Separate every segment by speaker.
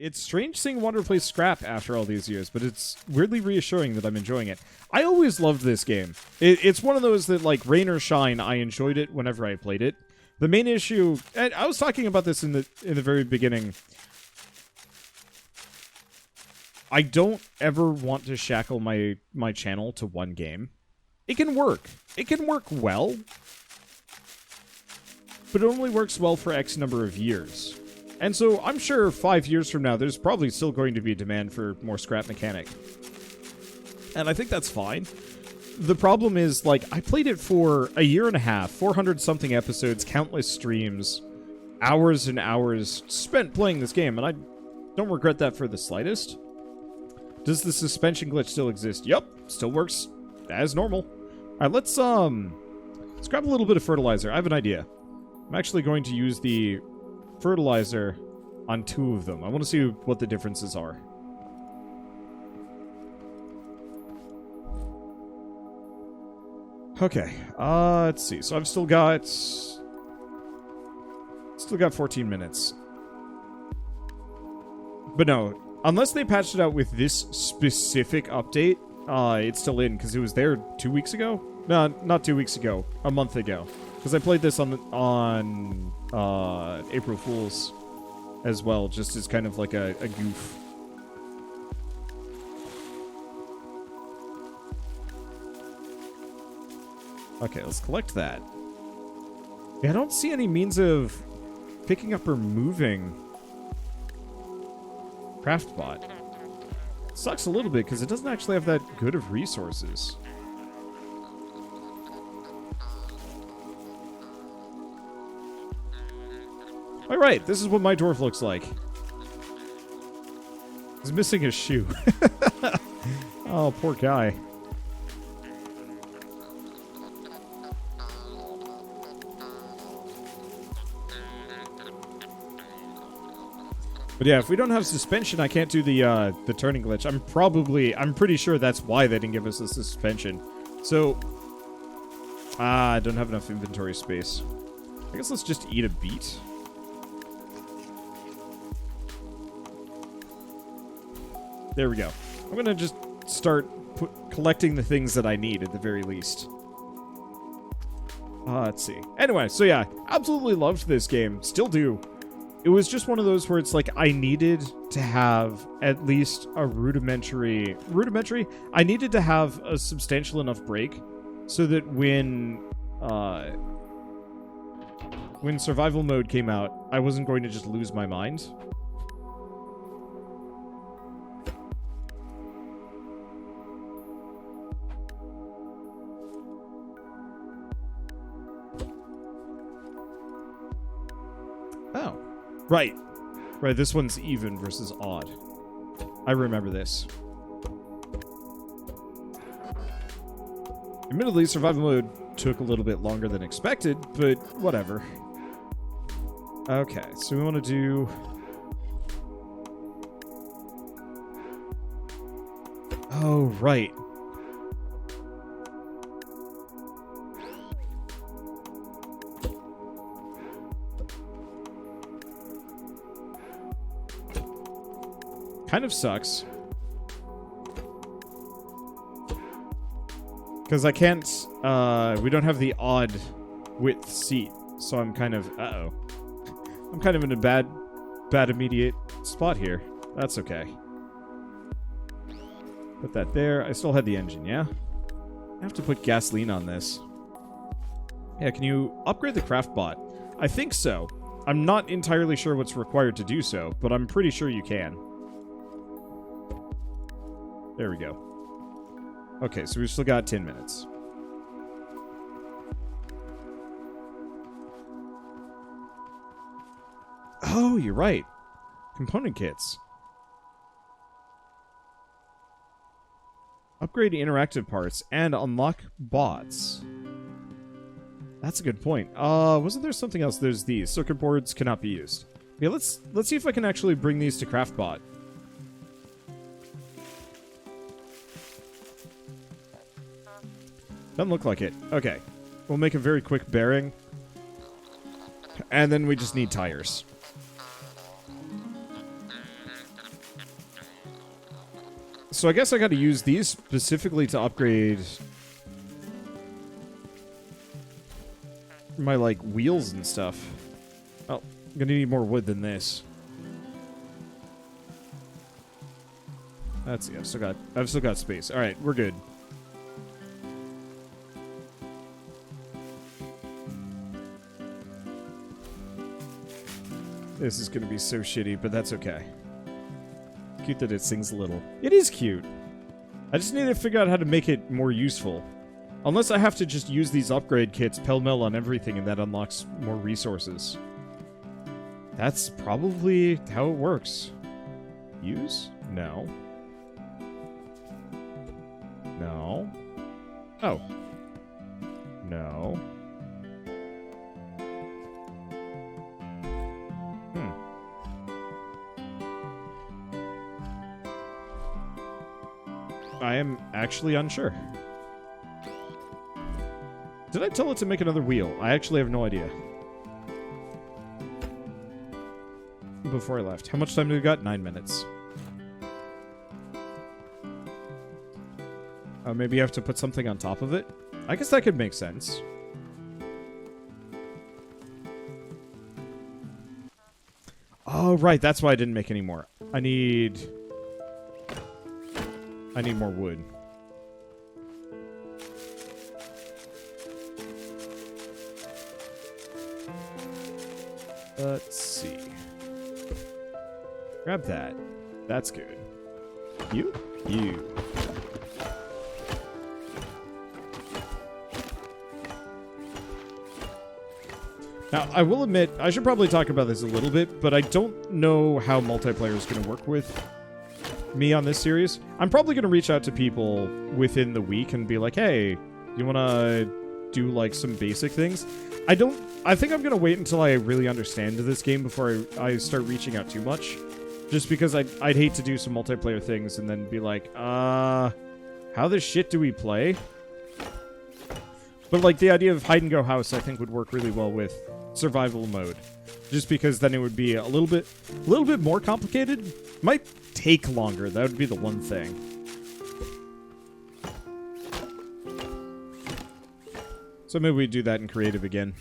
Speaker 1: It's strange seeing Wander play scrap after all these years, but it's weirdly reassuring that I'm enjoying it. I always loved this game. It's one of those that, like, rain or shine, I enjoyed it whenever I played it. The main issue, and I was talking about this in the very beginning, I don't ever want to shackle my channel to one game. It can work. It can work well, but it only works well for X number of years. And so I'm sure 5 years from now, there's probably still going to be a demand for more scrap mechanic. And I think that's fine. The problem is, like, I played it for a year and a half, 400-something episodes, countless streams, hours and hours spent playing this game, and I don't regret that for the slightest. Does the suspension glitch still exist? Yup, still works as normal. Alright, let's grab a little bit of fertilizer. I have an idea. I'm actually going to use the fertilizer on 2 of them. I want to see what the differences are. Okay, let's see. So I've still got 14 minutes. But no, unless they patched it out with this specific update, it's still in, because it was there 2 weeks ago? No, not 2 weeks ago. A month ago. Because I played this on April Fool's as well, just as kind of like a goof. Okay, let's collect that. Yeah, I don't see any means of picking up or moving Craftbot. Sucks a little bit because it doesn't actually have that good of resources. Alright, this is what my dwarf looks like. He's missing a shoe. Oh, poor guy. But yeah, if we don't have suspension, I can't do the turning glitch. I'm pretty sure that's why they didn't give us the suspension. So, I don't have enough inventory space. I guess let's just eat a beet. There we go. I'm gonna just start collecting the things that I need at the very least. Let's see. Anyway, so yeah, absolutely loved this game. Still do. It was just one of those where it's like I needed to have at least a rudimentary... I needed to have a substantial enough break so that when survival mode came out, I wasn't going to just lose my mind. Oh. Right. Right, this one's even versus odd. I remember this. Admittedly, survival mode took a little bit longer than expected, but whatever. Okay, so we want to do... Oh, right. Kind of sucks. Because I can't, we don't have the odd width seat, so I'm kind of, I'm kind of in a bad immediate spot here. That's okay. Put that there. I still had the engine, yeah? I have to put gasoline on this. Yeah, can you upgrade the Craftbot? I think so. I'm not entirely sure what's required to do so, but I'm pretty sure you can. There we go. Okay, so we've still got 10 minutes. Oh, you're right. Component kits. Upgrade interactive parts and unlock bots. That's a good point. Wasn't there something else? There's these. Circuit boards cannot be used. Okay, let's see if I can actually bring these to Craftbot. Doesn't look like it. Okay. We'll make a very quick bearing. And then we just need tires. So I guess I gotta use these specifically to upgrade my, like, wheels and stuff. Oh, I'm gonna need more wood than this. That's, yeah, I've still got space. Alright, we're good. This is gonna be so shitty, but that's okay. Cute that it sings a little. It is cute. I just need to figure out how to make it more useful. Unless I have to just use these upgrade kits pell-mell on everything and that unlocks more resources. That's probably how it works. Use? No. No. Oh. No. I am actually unsure. Did I tell it to make another wheel? I actually have no idea. Before I left. How much time do we got? 9 minutes. Maybe you have to put something on top of it? I guess that could make sense. Oh, right. That's why I didn't make any more. I need more wood. Let's see. Grab that. That's good. You? You. Now, I will admit, I should probably talk about this a little bit, but I don't know how multiplayer is going to work with me on this series. I'm probably going to reach out to people within the week and be like, hey, you want to do, like, some basic things? I think I'm going to wait until I really understand this game before I start reaching out too much. Just because I'd hate to do some multiplayer things and then be like, how the shit do we play? But, like, the idea of hide-and-go house, I think, would work really well with survival mode. Just because then it would be a little bit more complicated. Might take longer. That would be the one thing. So maybe we do that in creative again.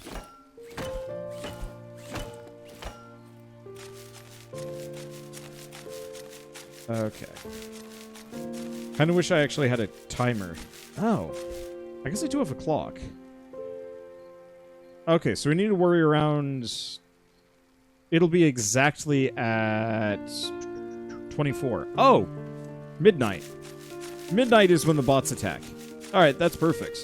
Speaker 1: Okay. Kind of wish I actually had a timer. Oh. I guess I do have a clock. Okay, so we need to worry around... It'll be exactly at 24. Oh! Midnight. Midnight is when the bots attack. Alright, that's perfect.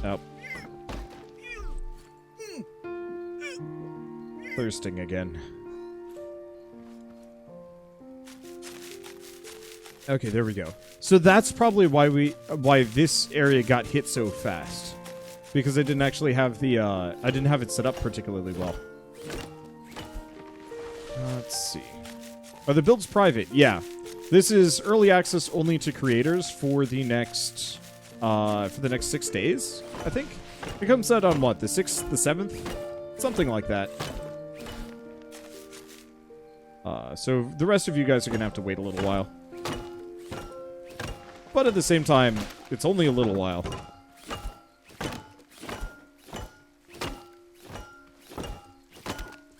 Speaker 1: Oh. Thirsting again. Okay, there we go. So that's probably why this area got hit so fast. Because I didn't actually have the, I didn't have it set up particularly well. Let's see. Oh, the build's private. Yeah. This is early access only to creators for the next 6 days, I think. It comes out on what, the 6th, the 7th? Something like that. So the rest of you guys are gonna have to wait a little while. But at the same time, it's only a little while.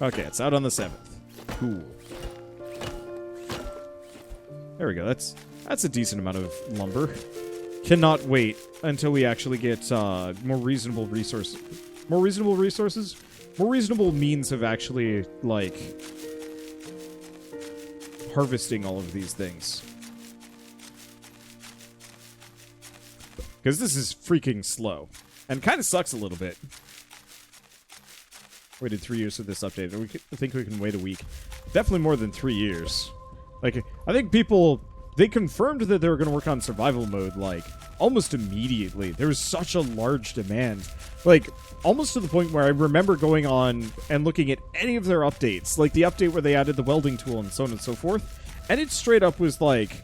Speaker 1: Okay, it's out on the 7th. Cool. There we go. That's a decent amount of lumber. Cannot wait until we actually get more reasonable resources. More reasonable resources? More reasonable means of actually, like, harvesting all of these things. Because this is freaking slow. And kind of sucks a little bit. Waited 3 years for this update. I think we can wait a week. Definitely more than 3 years. Like, I think people... They confirmed that they were going to work on survival mode, like, almost immediately. There was such a large demand. Like, almost to the point where I remember going on and looking at any of their updates. Like, the update where they added the welding tool and so on and so forth. And it straight up was like...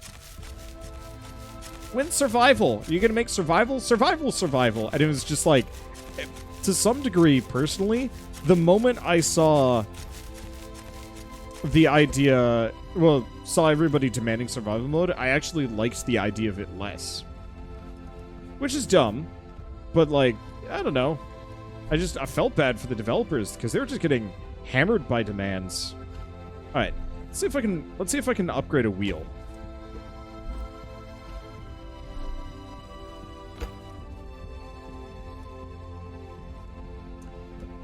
Speaker 1: win survival. You're gonna make survival, survival, survival. And it was just like, to some degree, personally, the moment I saw the idea, well, saw everybody demanding survival mode, I actually liked the idea of it less. Which is dumb, but like, I don't know. I felt bad for the developers because they were just getting hammered by demands. All right, let's see if I can upgrade a wheel.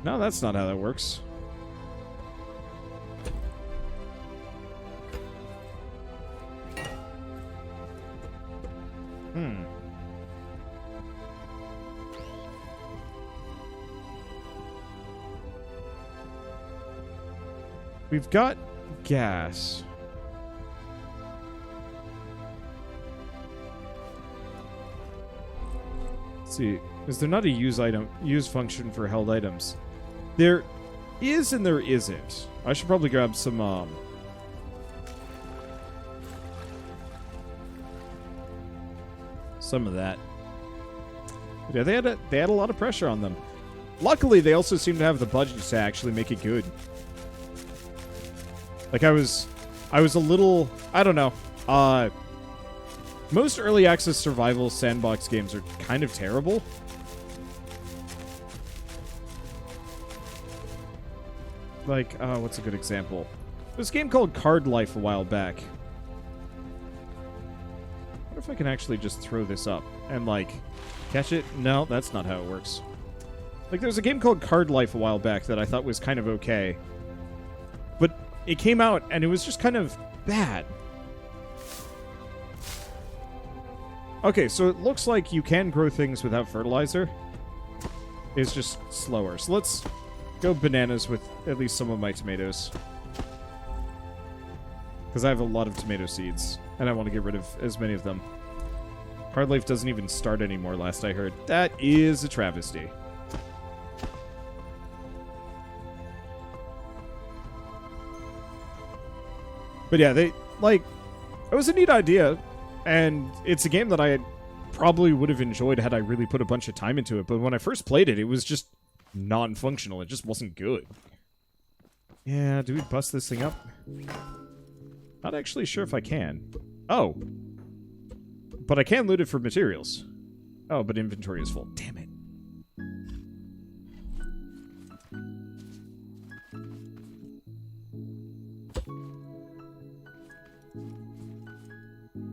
Speaker 1: No, that's not how that works. We've got gas. Let's see, is there not a use function for held items? There is and there isn't. I should probably grab some of that. But yeah, they had a lot of pressure on them. Luckily, they also seem to have the budget to actually make it good. Like I was a little, I don't know. Most early access survival sandbox games are kind of terrible. Like, what's a good example? There's a game called Card Life a while back. I wonder if I can actually just throw this up and, like, catch it? No, that's not how it works. Like, there's a game called Card Life a while back that I thought was kind of okay. But it came out, and it was just kind of bad. Okay, so it looks like you can grow things without fertilizer. It's just slower. So let's go bananas with at least some of my tomatoes. Because I have a lot of tomato seeds, and I want to get rid of as many of them. Card Life doesn't even start anymore, last I heard. That is a travesty. But yeah, it was a neat idea, and it's a game that I probably would have enjoyed had I really put a bunch of time into it, but when I first played it, it was just non-functional. It just wasn't good. Yeah, do we bust this thing up? Not actually sure if I can. Oh. But I can loot it for materials. Oh, but inventory is full. Damn it.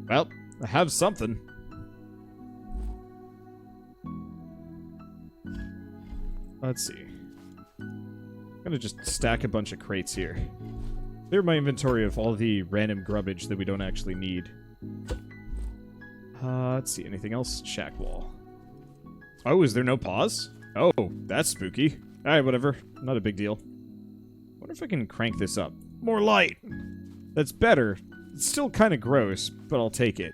Speaker 1: Well, I have something. Let's see. I'm gonna just stack a bunch of crates here. Clear my inventory of all the random grubbage that we don't actually need. Let's see. Anything else? Shack wall. Oh, is there no pause? Oh, that's spooky. Alright, whatever. Not a big deal. Wonder if I can crank this up. More light! That's better. It's still kind of gross, but I'll take it.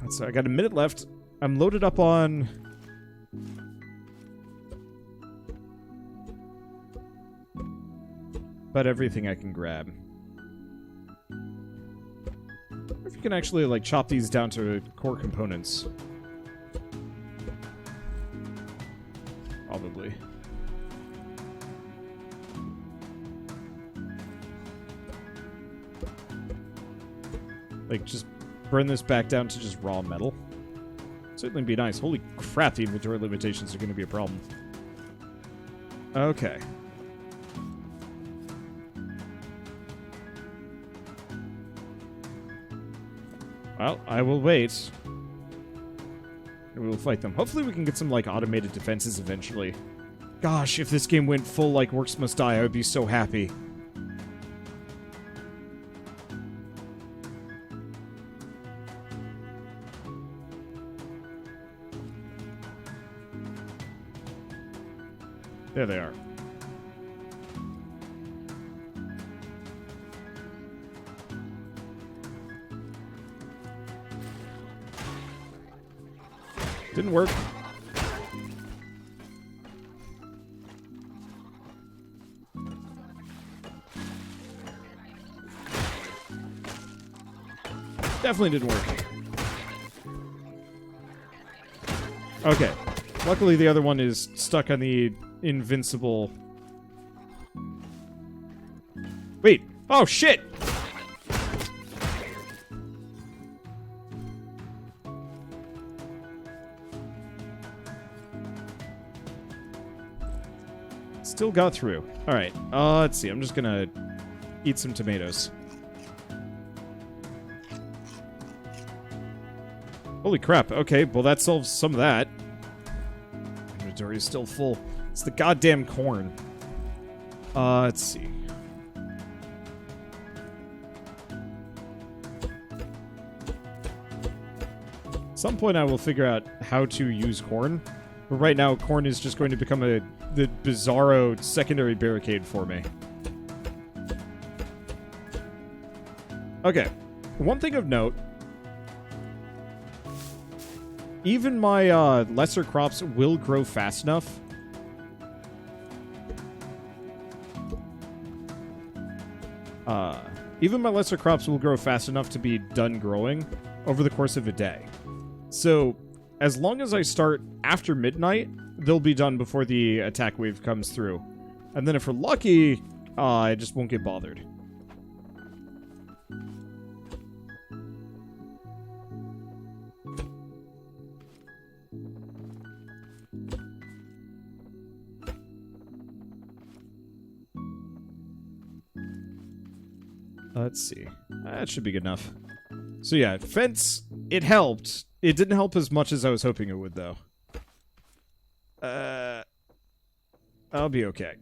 Speaker 1: So I got a minute left. I'm loaded up on... about everything I can grab. I wonder if you can actually, like, chop these down to core components. Probably. Like, just burn this back down to just raw metal. Certainly be nice. Holy crap, the inventory limitations are going to be a problem. Okay. Well, I will wait. And we will fight them. Hopefully we can get some, like, automated defenses eventually. Gosh, if this game went full, like, Works Must Die, I would be so happy. There they are. Didn't work. Definitely didn't work. Okay. Luckily, the other one is stuck on the invincible... Wait! Oh, shit! Still got through. Alright, let's see. I'm just gonna eat some tomatoes. Holy crap. Okay, well that solves some of that. Inventory is still full. It's the goddamn corn. Let's see. At some point I will figure out how to use corn. But right now, corn is just going to become the bizarro secondary barricade for me. Okay. One thing of note. Even my lesser crops will grow fast enough. Even my lesser crops will grow fast enough to be done growing over the course of a day. So, as long as I start after midnight, they'll be done before the attack wave comes through. And then if we're lucky, I just won't get bothered. Let's see. That should be good enough. So yeah, fence, it helped. It didn't help as much as I was hoping it would, though. I'll be okay.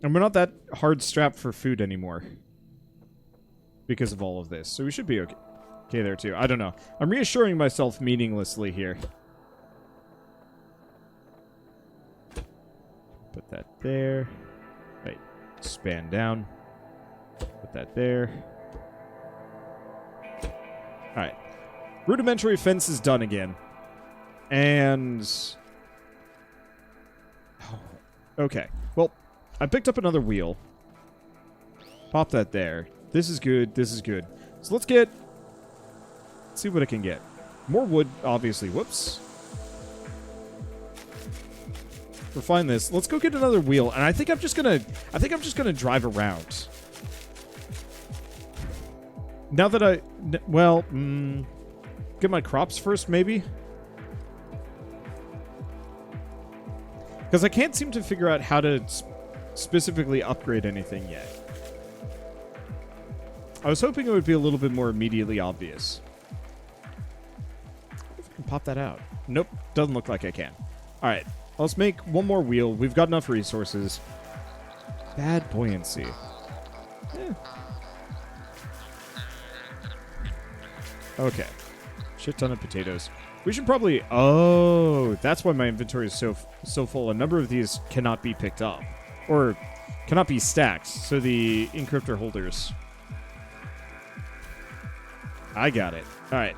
Speaker 1: And we're not that hard strapped for food anymore. Because of all of this. So we should be okay. Okay there, too. I don't know. I'm reassuring myself meaninglessly here. Put that there. Wait. Span down. Put that there. Alright. Rudimentary fence is done again. And... oh, okay. Well, I picked up another wheel. Pop that there. This is good. This is good. So let's get... let's see what I can get. More wood, obviously. Whoops. Refine this. Let's go get another wheel. And I think I'm just gonna drive around. Now that I... well, get my crops first, maybe? Because I can't seem to figure out how to specifically upgrade anything yet. I was hoping it would be a little bit more immediately obvious. I wonder if I can pop that out. Nope, doesn't look like I can. Alright, let's make one more wheel. We've got enough resources. Bad buoyancy. Eh. Okay. Shit ton of potatoes. We should probably... oh, that's why my inventory is so full. A number of these cannot be picked up. Or cannot be stacked. So the encryptor holders... I got it. Alright.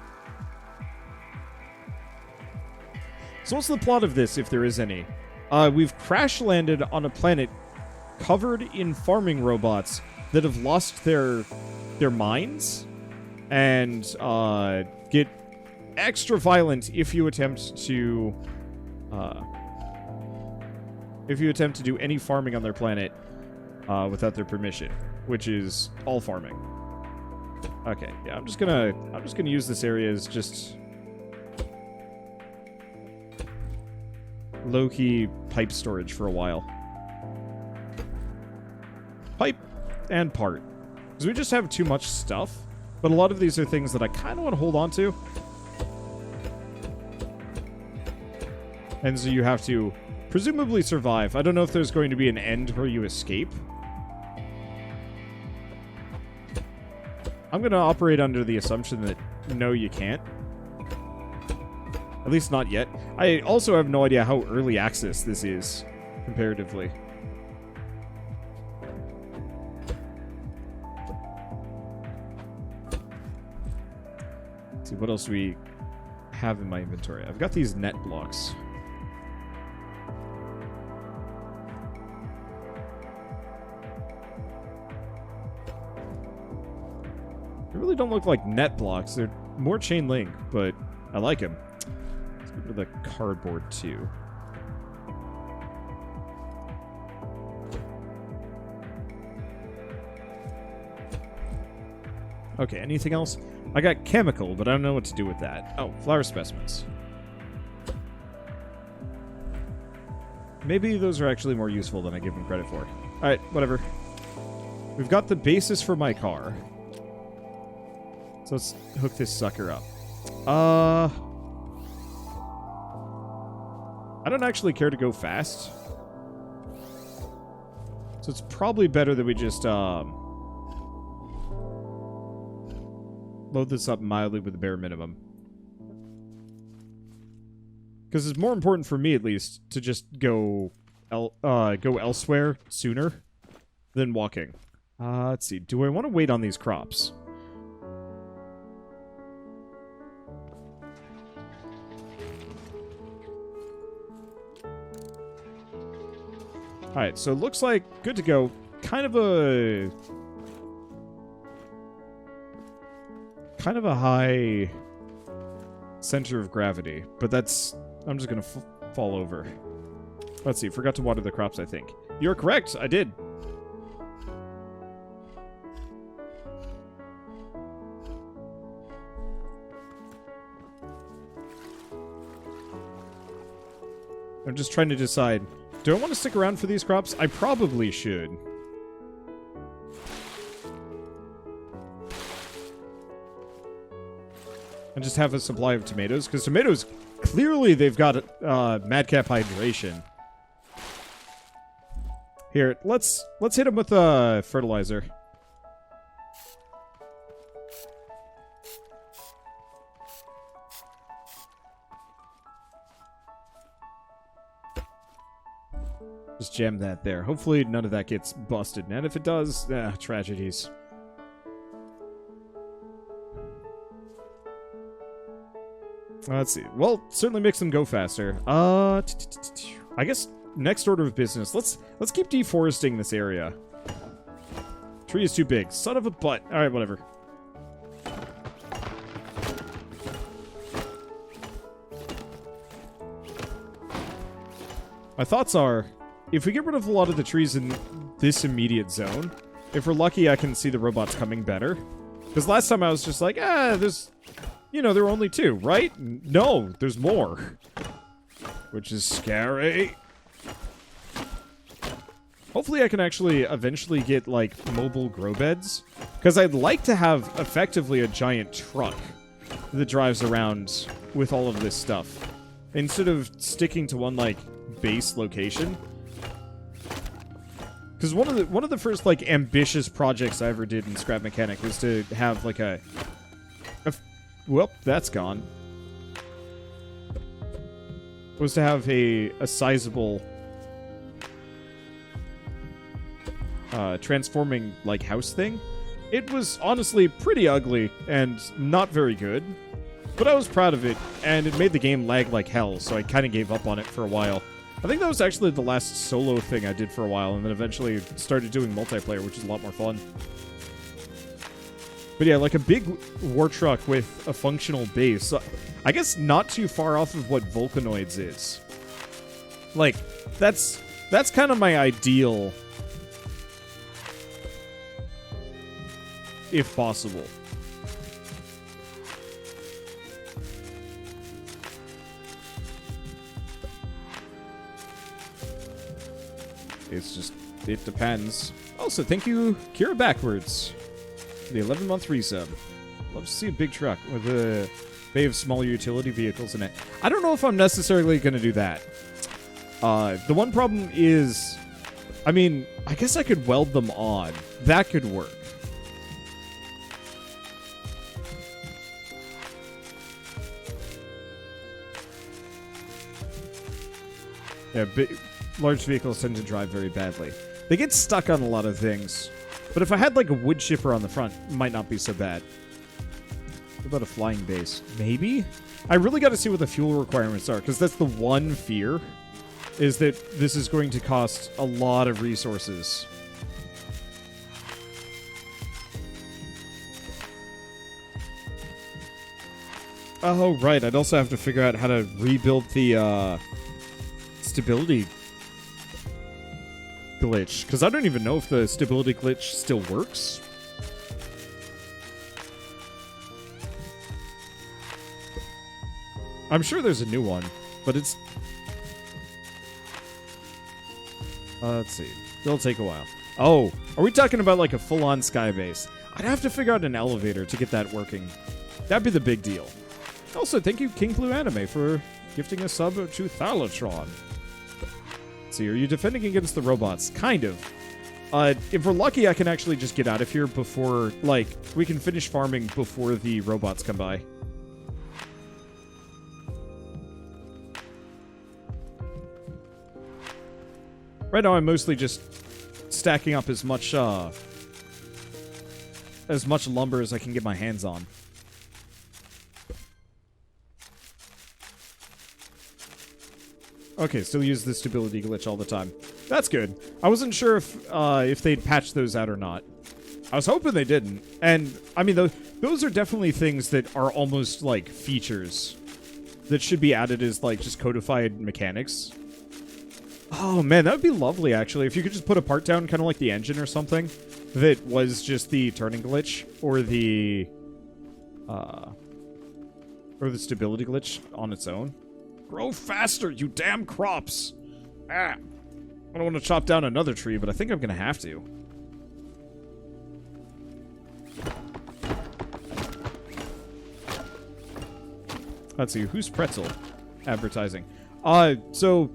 Speaker 1: So what's the plot of this, if there is any? We've crash-landed on a planet covered in farming robots that have lost their minds and get extra violent if you attempt to do any farming on their planet without their permission, which is all farming. Okay, yeah, I'm just gonna use this area as just low-key pipe storage for a while. Pipe and part. Because we just have too much stuff, but a lot of these are things that I kind of want to hold on to. And so you have to presumably survive. I don't know if there's going to be an end where you escape. I'm going to operate under the assumption that no, you can't. At least not yet. I also have no idea how early access this is, comparatively. Let's see, what else do we have in my inventory? I've got these net blocks. I really definitely don't look like net blocks. They're more chain link, but I like them. Let's get rid of the cardboard, too. Okay, anything else? I got chemical, but I don't know what to do with that. Oh, flower specimens. Maybe those are actually more useful than I give them credit for. Alright, whatever. We've got the basis for my car. So let's hook this sucker up. I don't actually care to go fast. So it's probably better that we just, load this up mildly with the bare minimum. Because it's more important for me, at least, to just go elsewhere sooner than walking. Let's see. Do I want to wait on these crops? Alright, so it looks like good to go. Kind of a high center of gravity, but that's... I'm just gonna fall over. Let's see, forgot to water the crops, I think. You're correct, I did. I'm just trying to decide, do I want to stick around for these crops? I probably should. And just have a supply of tomatoes, because tomatoes, clearly they've got madcap hydration. Here, let's hit them with fertilizer. Just jam that there. Hopefully none of that gets busted, and if it does, tragedies. Let's see. Well, certainly makes them go faster. I guess next order of business. Let's keep deforesting this area. Tree is too big. Son of a butt. All right, whatever. My thoughts are, if we get rid of a lot of the trees in this immediate zone, if we're lucky, I can see the robots coming better. Because last time I was just like, there's... You know, there were only 2, right? No, there's more. Which is scary. Hopefully I can actually eventually get, like, mobile grow beds. Because I'd like to have, effectively, a giant truck that drives around with all of this stuff. Instead of sticking to one, like, base location. Because one of the first, like, ambitious projects I ever did in Scrap Mechanic was to have, like, well, that's gone. Was to have a sizable transforming, like, house thing. It was honestly pretty ugly and not very good, but I was proud of it, and it made the game lag like hell, so I kind of gave up on it for a while. I think that was actually the last solo thing I did for a while, and then eventually started doing multiplayer, which is a lot more fun. But yeah, like a big war truck with a functional base. I guess not too far off of what Volcanoids is. Like, that's kind of my ideal, if possible. It's just, it depends. Also, thank you, Kira Backwards. The 11-month resub. Love to see a big truck with a bay of smaller utility vehicles in it. I don't know if I'm necessarily going to do that. The one problem is... I mean, I guess I could weld them on. That could work. Yeah, large vehicles tend to drive very badly. They get stuck on a lot of things. But if I had, like, a wood chipper on the front, it might not be so bad. What about a flying base? Maybe? I really got to see what the fuel requirements are, because that's the one fear, is that this is going to cost a lot of resources. Oh, right. I'd also have to figure out how to rebuild the stability glitch, because I don't even know if the stability glitch still works. I'm sure there's a new one, but it's... let's see. It'll take a while. Oh, are we talking about like a full-on sky base? I'd have to figure out an elevator to get that working. That'd be the big deal. Also, thank you, King Blue Anime, for gifting a sub to Thalatron. Let's see, are you defending against the robots? Kind of. If we're lucky, I can actually just get out of here before, like, we can finish farming before the robots come by. Right now, I'm mostly just stacking up as much lumber as I can get my hands on. Okay, still use the stability glitch all the time. That's good. I wasn't sure if they'd patched those out or not. I was hoping they didn't. And, I mean, those are definitely things that are almost, like, features that should be added as, like, just codified mechanics. Oh, man, that would be lovely, actually. If you could just put a part down, kind of like the engine or something, that was just the turning glitch, or the stability glitch on its own. Grow faster, you damn crops! Ah! I don't want to chop down another tree, but I think I'm going to have to. Let's see, who's Pretzel advertising? So,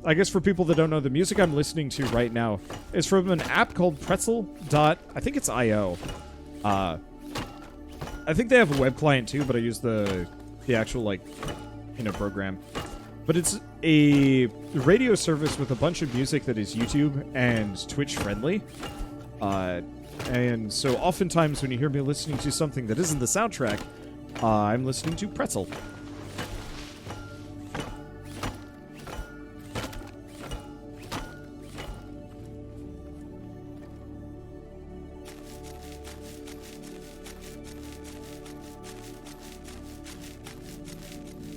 Speaker 1: I guess for people that don't know, the music I'm listening to right now is from an app called Pretzel. I think it's IO. I think they have a web client too, but I use the actual, like, program. But it's a radio service with a bunch of music that is YouTube and Twitch friendly. And so oftentimes when you hear me listening to something that isn't the soundtrack, I'm listening to Pretzel.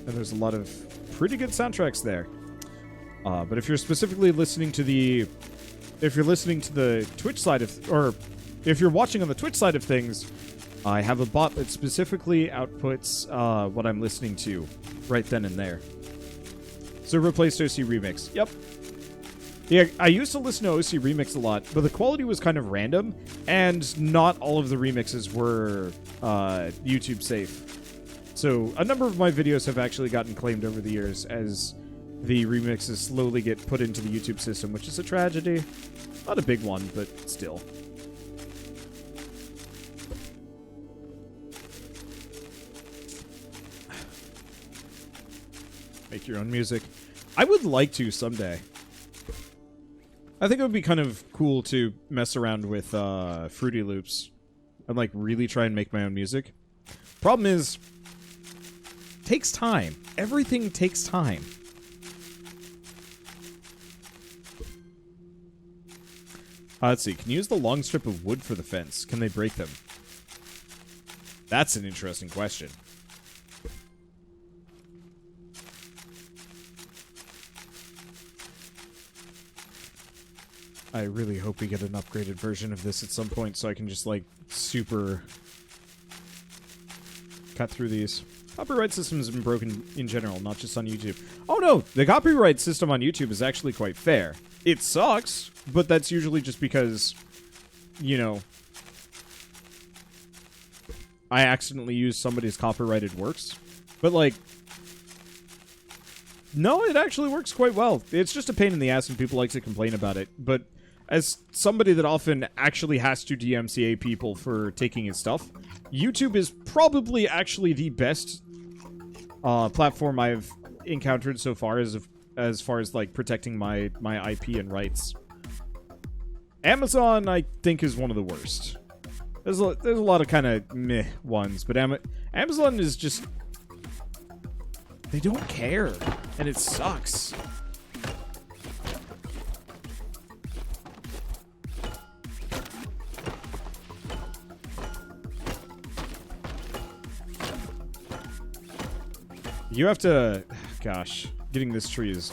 Speaker 1: And there's a lot of pretty good soundtracks there. But if you're specifically listening to the... If you're listening to the Twitch side of... Or if you're watching on the Twitch side of things, I have a bot that specifically outputs what I'm listening to right then and there. So replaced OC Remix. Yep. Yeah, I used to listen to OC Remix a lot, but the quality was kind of random, and not all of the remixes were YouTube safe. So, a number of my videos have actually gotten claimed over the years as the remixes slowly get put into the YouTube system, which is a tragedy. Not a big one, but still. Make your own music. I would like to someday. I think it would be kind of cool to mess around with Fruity Loops and, like, really try and make my own music. Problem is... takes time. Everything takes time. Let's see. Can you use the long strip of wood for the fence? Can they break them? That's an interesting question. I really hope we get an upgraded version of this at some point so I can just, like, super cut through these. Copyright systems have been broken in general, not just on YouTube. Oh no, the copyright system on YouTube is actually quite fair. It sucks, but that's usually just because, you know, I accidentally used somebody's copyrighted works. But, like, no, it actually works quite well. It's just a pain in the ass and people like to complain about it. But as somebody that often actually has to DMCA people for taking his stuff, YouTube is probably actually the best platform I've encountered so far as far as like protecting my IP and rights. Amazon, I think, is one of the worst. There's a lot of kind of meh ones, but Amazon is just... they don't care, and it sucks. You have to... Gosh, getting this tree is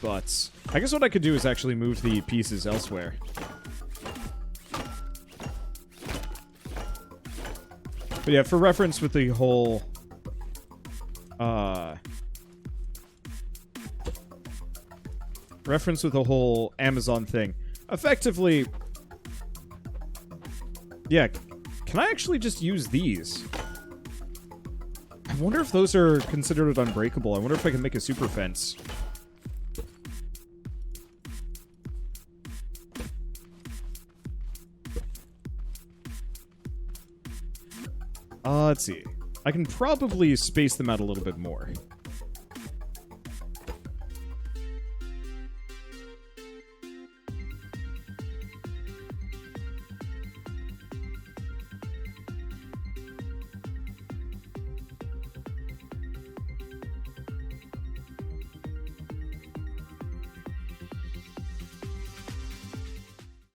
Speaker 1: butts. I guess what I could do is actually move the pieces elsewhere. But yeah, for reference with the whole... reference with the whole Amazon thing. Effectively... Yeah, can I actually just use these? I wonder if those are considered unbreakable. I wonder if I can make a super fence. Let's see. I can probably space them out a little bit more.